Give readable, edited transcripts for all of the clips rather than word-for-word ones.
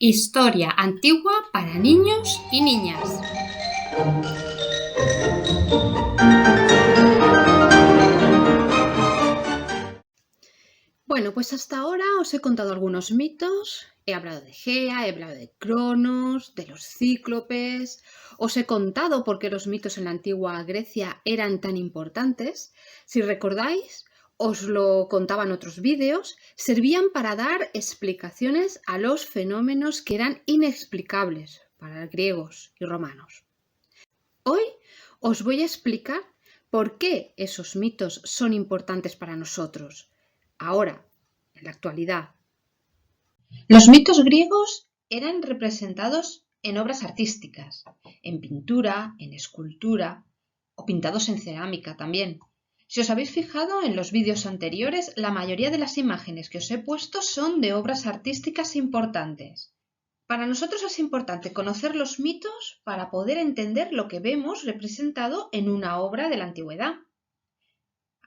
Historia antigua para niños y niñas. Bueno, pues hasta ahora os he contado algunos mitos. He hablado de Gea, he hablado de Cronos, de los cíclopes. Os he contado por qué los mitos en la antigua Grecia eran tan importantes. Si recordáis, os lo contaba en otros vídeos, servían para dar explicaciones a los fenómenos que eran inexplicables para griegos y romanos. Hoy os voy a explicar por qué esos mitos son importantes para nosotros, ahora, en la actualidad. Los mitos griegos eran representados en obras artísticas, en pintura, en escultura o pintados en cerámica también. Si os habéis fijado en los vídeos anteriores, la mayoría de las imágenes que os he puesto son de obras artísticas importantes. Para nosotros es importante conocer los mitos para poder entender lo que vemos representado en una obra de la antigüedad.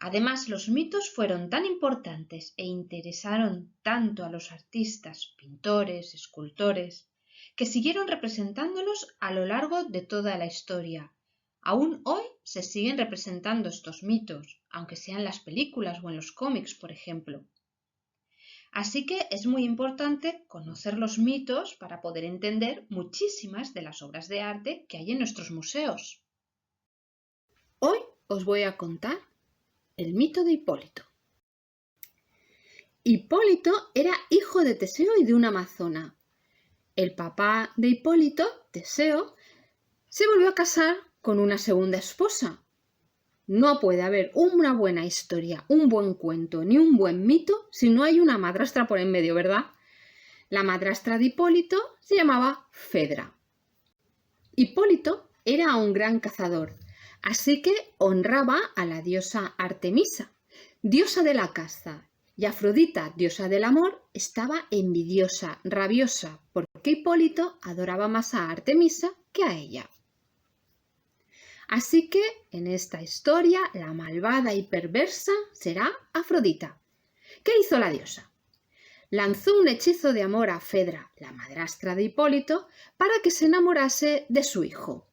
Además, los mitos fueron tan importantes e interesaron tanto a los artistas, pintores, escultores, que siguieron representándolos a lo largo de toda la historia. Aún hoy se siguen representando estos mitos, aunque sean en las películas o en los cómics, por ejemplo. Así que es muy importante conocer los mitos para poder entender muchísimas de las obras de arte que hay en nuestros museos. Hoy os voy a contar el mito de Hipólito. Hipólito era hijo de Teseo y de una amazona. El papá de Hipólito, Teseo, se volvió a casar con una segunda esposa. No puede haber una buena historia, un buen cuento ni un buen mito si no hay una madrastra por en medio, ¿verdad? La madrastra de Hipólito se llamaba Fedra. Hipólito era un gran cazador, así que honraba a la diosa Artemisa, diosa de la caza, y Afrodita, diosa del amor, estaba envidiosa, rabiosa, porque Hipólito adoraba más a Artemisa que a ella. Así que en esta historia la malvada y perversa será Afrodita. ¿Qué hizo la diosa? Lanzó un hechizo de amor a Fedra, la madrastra de Hipólito, para que se enamorase de su hijo.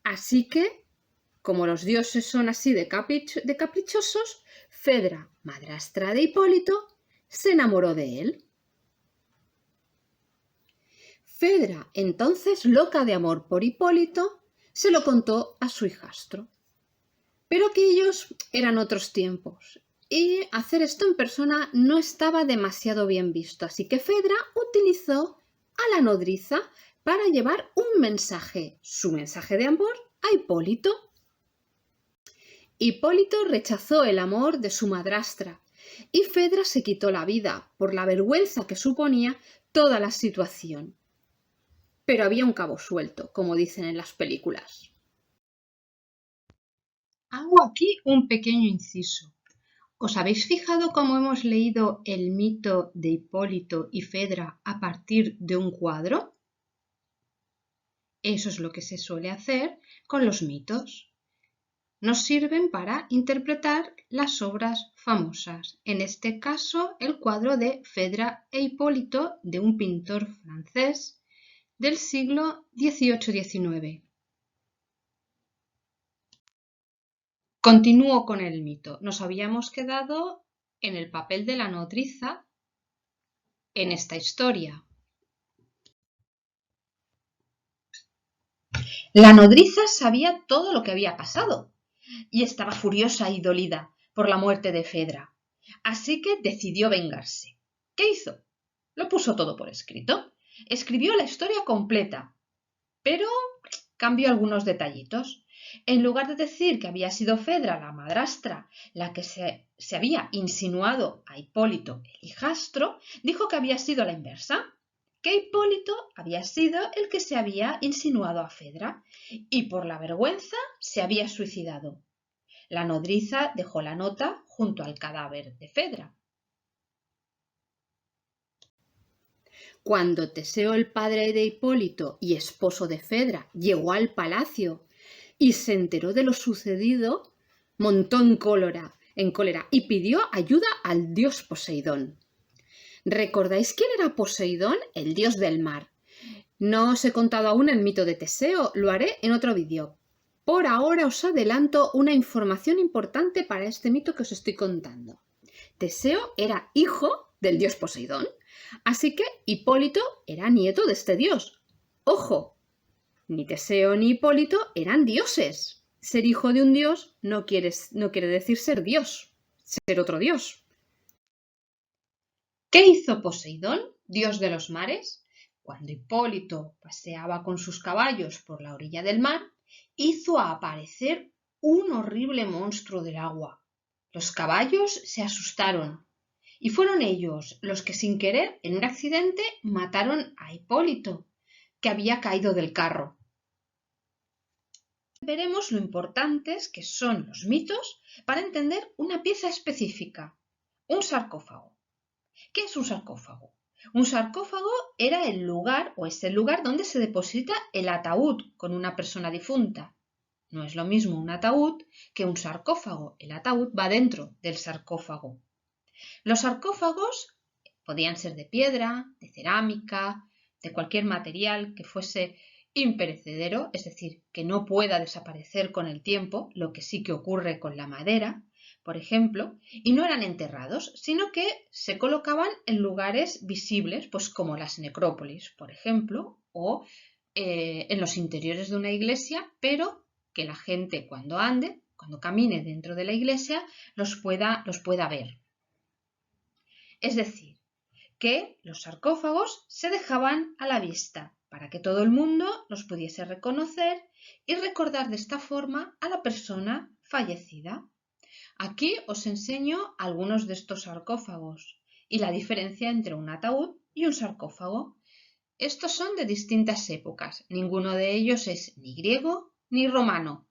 Así que, como los dioses son así de caprichosos, Fedra, madrastra de Hipólito, se enamoró de él. Fedra, entonces loca de amor por Hipólito, se lo contó a su hijastro. Pero aquellos eran otros tiempos y hacer esto en persona no estaba demasiado bien visto, así que Fedra utilizó a la nodriza para llevar un mensaje, su mensaje de amor, a Hipólito. Hipólito rechazó el amor de su madrastra y Fedra se quitó la vida por la vergüenza que suponía toda la situación. Pero había un cabo suelto, como dicen en las películas. Hago aquí un pequeño inciso. ¿Os habéis fijado cómo hemos leído el mito de Hipólito y Fedra a partir de un cuadro? Eso es lo que se suele hacer con los mitos. Nos sirven para interpretar las obras famosas, en este caso el cuadro de Fedra e Hipólito de un pintor francés del siglo XVIII-XIX. Continúo con el mito. Nos habíamos quedado en el papel de la nodriza en esta historia. La nodriza sabía todo lo que había pasado y estaba furiosa y dolida por la muerte de Fedra. Así que decidió vengarse. ¿Qué hizo? Lo puso todo por escrito. Escribió la historia completa, pero cambió algunos detallitos. En lugar de decir que había sido Fedra, la madrastra, la que se había insinuado a Hipólito, el hijastro, dijo que había sido la inversa, que Hipólito había sido el que se había insinuado a Fedra y por la vergüenza se había suicidado. La nodriza dejó la nota junto al cadáver de Fedra. Cuando Teseo, el padre de Hipólito y esposo de Fedra, llegó al palacio y se enteró de lo sucedido, montó en cólera y pidió ayuda al dios Poseidón. ¿Recordáis quién era Poseidón, el dios del mar? No os he contado aún el mito de Teseo, lo haré en otro vídeo. Por ahora os adelanto una información importante para este mito que os estoy contando. Teseo era hijo del dios Poseidón, así que Hipólito era nieto de este dios. ¡Ojo! Ni Teseo ni Hipólito eran dioses. Ser hijo de un dios no quiere decir ser dios, ser otro dios. ¿Qué hizo Poseidón, dios de los mares? Cuando Hipólito paseaba con sus caballos por la orilla del mar, hizo aparecer un horrible monstruo del agua. Los caballos se asustaron y fueron ellos los que sin querer, en un accidente, mataron a Hipólito, que había caído del carro. Veremos lo importantes que son los mitos para entender una pieza específica, un sarcófago. ¿Qué es un sarcófago? Un sarcófago era el lugar o es el lugar donde se deposita el ataúd con una persona difunta. No es lo mismo un ataúd que un sarcófago. El ataúd va dentro del sarcófago. Los sarcófagos podían ser de piedra, de cerámica, de cualquier material que fuese imperecedero, es decir, que no pueda desaparecer con el tiempo, lo que sí que ocurre con la madera, por ejemplo, y no eran enterrados, sino que se colocaban en lugares visibles, pues como las necrópolis, por ejemplo, o en los interiores de una iglesia, pero que la gente cuando ande, cuando camine dentro de la iglesia, los pueda ver. Es decir, que los sarcófagos se dejaban a la vista para que todo el mundo los pudiese reconocer y recordar de esta forma a la persona fallecida. Aquí os enseño algunos de estos sarcófagos y la diferencia entre un ataúd y un sarcófago. Estos son de distintas épocas, ninguno de ellos es ni griego ni romano.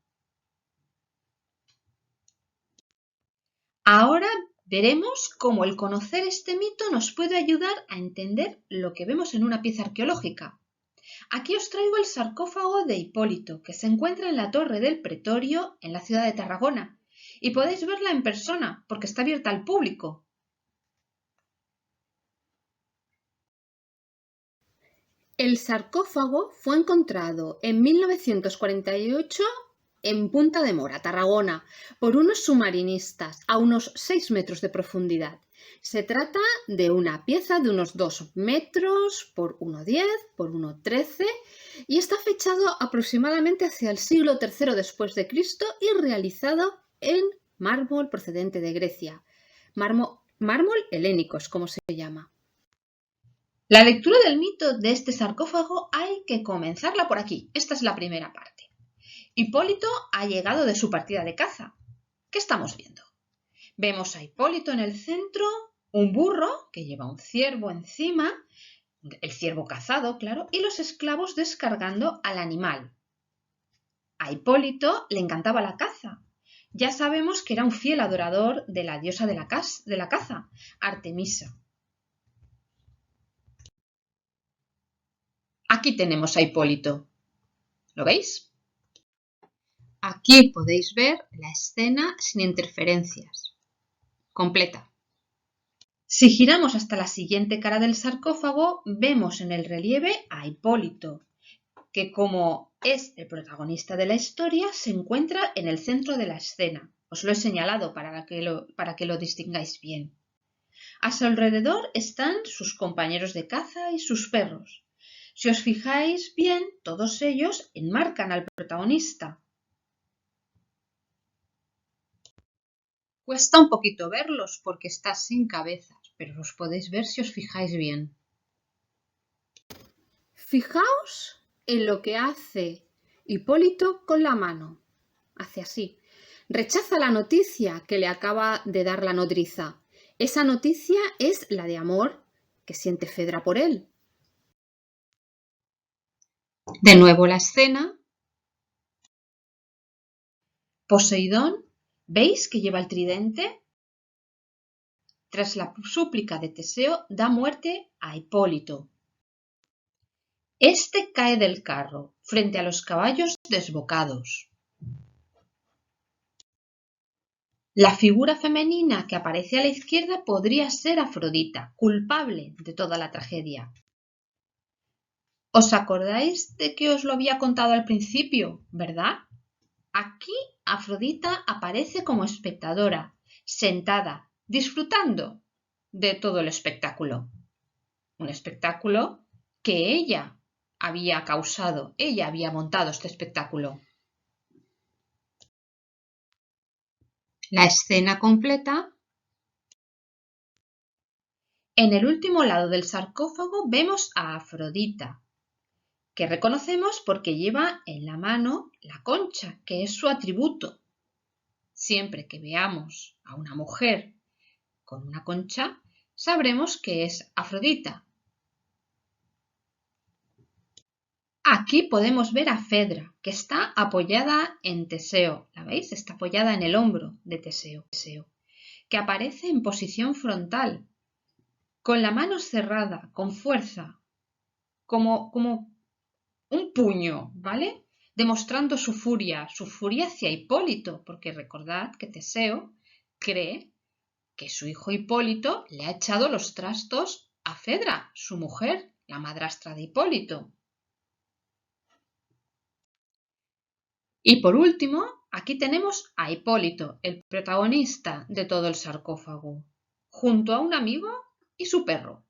Ahora veremos cómo el conocer este mito nos puede ayudar a entender lo que vemos en una pieza arqueológica. Aquí os traigo el sarcófago de Hipólito, que se encuentra en la Torre del Pretorio, en la ciudad de Tarragona, y podéis verla en persona, porque está abierta al público. El sarcófago fue encontrado en 1948 en Punta de Mora, Tarragona, por unos submarinistas a unos 6 metros de profundidad. Se trata de una pieza de unos 2 metros por 1,10 por 1,13 y está fechado aproximadamente hacia el siglo III después de Cristo y realizado en mármol procedente de Grecia. Mármol helénico es como se llama. La lectura del mito de este sarcófago hay que comenzarla por aquí. Esta es la primera parte. Hipólito ha llegado de su partida de caza. ¿Qué estamos viendo? Vemos a Hipólito en el centro, un burro que lleva un ciervo encima, el ciervo cazado, claro, y los esclavos descargando al animal. A Hipólito le encantaba la caza. Ya sabemos que era un fiel adorador de la diosa de la caza, Artemisa. Aquí tenemos a Hipólito. ¿Lo veis? Aquí podéis ver la escena sin interferencias. Completa. Si giramos hasta la siguiente cara del sarcófago, vemos en el relieve a Hipólito, que como es el protagonista de la historia, se encuentra en el centro de la escena. Os lo he señalado para que lo distingáis bien. A su alrededor están sus compañeros de caza y sus perros. Si os fijáis bien, todos ellos enmarcan al protagonista. Cuesta un poquito verlos porque está sin cabezas, pero los podéis ver si os fijáis bien. Fijaos en lo que hace Hipólito con la mano. Hace así. Rechaza la noticia que le acaba de dar la nodriza. Esa noticia es la de amor que siente Fedra por él. De nuevo la escena. Poseidón, ¿veis que lleva el tridente? Tras la súplica de Teseo, da muerte a Hipólito. Este cae del carro, frente a los caballos desbocados. La figura femenina que aparece a la izquierda podría ser Afrodita, culpable de toda la tragedia. ¿Os acordáis de que os lo había contado al principio, verdad? Aquí Afrodita aparece como espectadora, sentada, disfrutando de todo el espectáculo. Un espectáculo que ella había causado, ella había montado este espectáculo. La escena completa. En el último lado del sarcófago vemos a Afrodita, que reconocemos porque lleva en la mano la concha, que es su atributo. Siempre que veamos a una mujer con una concha, sabremos que es Afrodita. Aquí podemos ver a Fedra, que está apoyada en Teseo. ¿La veis? Está apoyada en el hombro de Teseo, que aparece en posición frontal, con la mano cerrada, con fuerza, como un puño, ¿vale? Demostrando su furia hacia Hipólito, porque recordad que Teseo cree que su hijo Hipólito le ha echado los trastos a Fedra, su mujer, la madrastra de Hipólito. Y por último, aquí tenemos a Hipólito, el protagonista de todo el sarcófago, junto a un amigo y su perro.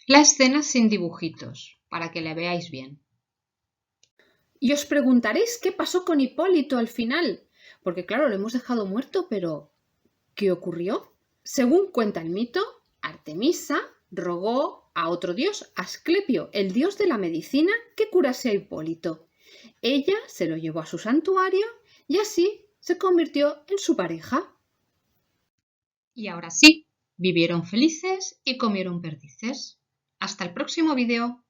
La escena sin dibujitos, para que la veáis bien. Y os preguntaréis qué pasó con Hipólito al final, porque claro, lo hemos dejado muerto, pero ¿qué ocurrió? Según cuenta el mito, Artemisa rogó a otro dios, Asclepio, el dios de la medicina, que curase a Hipólito. Ella se lo llevó a su santuario y así se convirtió en su pareja. Y ahora sí, vivieron felices y comieron perdices. Hasta el próximo vídeo.